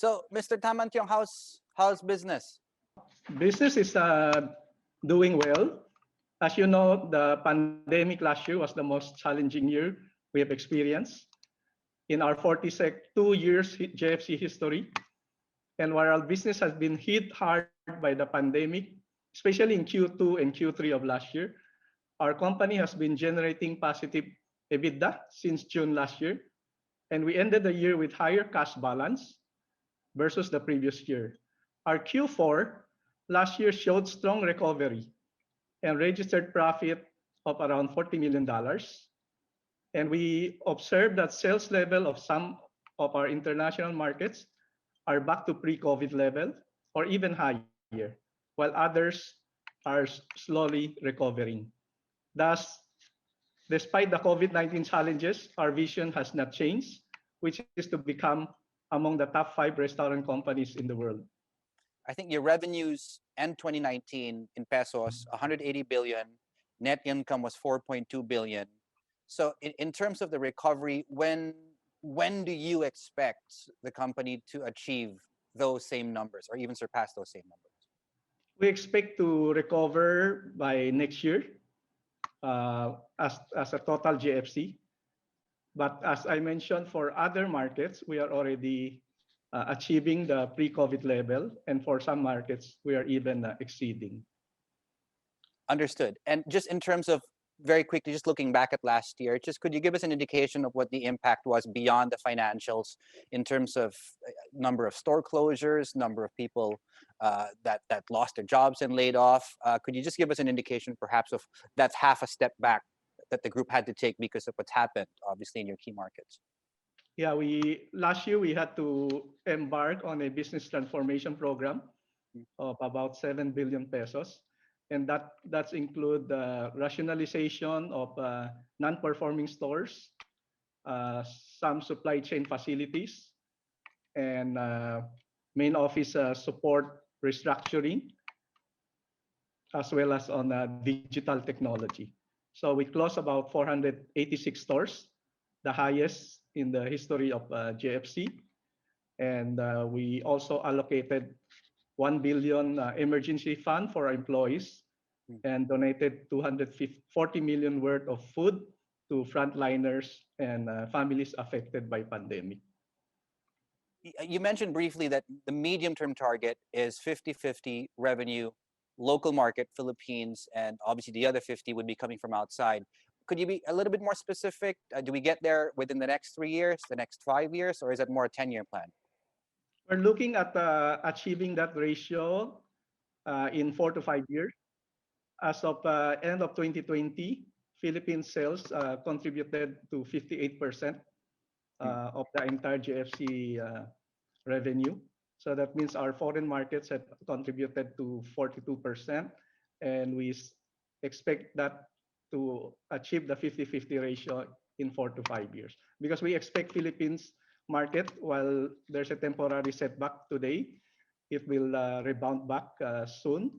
So, Mr. Tanmantiong, how's business? Business is doing well. As you know, the pandemic last year was the most challenging year we have experienced in our 42 years JFC history. And while our business has been hit hard by the pandemic, especially in Q2 and Q3 of last year, our company has been generating positive EBITDA since June last year. And we ended the year with higher cash balance versus the previous year. Our Q4 last year showed strong recovery and registered profit of around $40 million. And we observed that sales level of some of our international markets are back to pre-COVID level or even higher, while others are slowly recovering. Thus, despite the COVID-19 challenges, our vision has not changed, which is to become among the top 5 restaurant companies in the world. I think your revenues end 2019 in pesos, 180 billion. Net income was 4.2 billion. So in terms of the recovery, when do you expect the company to achieve those same numbers or even surpass those same numbers? We expect to recover by next year as a total GFC. But as I mentioned, for other markets, we are already achieving the pre-COVID level. And for some markets, we are even exceeding. Understood. And just in terms of very quickly, just looking back at last year, just could you give us an indication of what the impact was beyond the financials in terms of number of store closures, number of people that lost their jobs and laid off? Could you just give us an indication perhaps of that's half a step back that the group had to take because of what's happened, obviously, in your key markets? Yeah, last year we had to embark on a business transformation program of about 7 billion pesos. And that's include the rationalization of non-performing stores, some supply chain facilities, and main office support restructuring, as well as on digital technology. So we closed about 486 stores, the highest in the history of JFC. And we also allocated 1 billion emergency fund for our employees and donated 240 million worth of food to frontliners and families affected by pandemic. You mentioned briefly that the medium-term target is 50-50 revenue, local market, Philippines, and obviously the other 50 would be coming from outside. Could you be a little bit more specific? Do we get there within the next 3 years, the next 5 years, or is it more a 10-year plan? We're looking at achieving that ratio in 4 to 5 years. As of end of 2020, Philippine sales contributed to 58% of the entire JFC revenue. So that means our foreign markets have contributed to 42%. And we expect that to achieve the 50-50 ratio in 4 to 5 years. Because we expect Philippines market, while there's a temporary setback today, it will rebound back soon,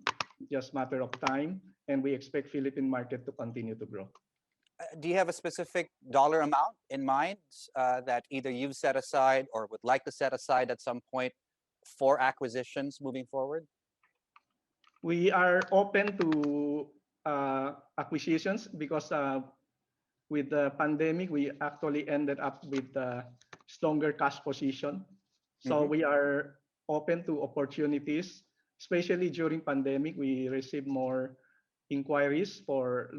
just matter of time. And we expect Philippine market to continue to grow. Do you have a specific dollar amount in mind that either you've set aside or would like to set aside at some point for acquisitions moving forward? We are open to acquisitions because with the pandemic, we actually ended up with a stronger cash position. So we are open to opportunities, especially during pandemic. We received more inquiries for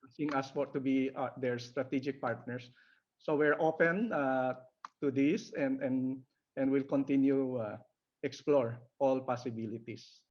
asking us for to be their strategic partners. So we're open to this and we'll continue explore all possibilities.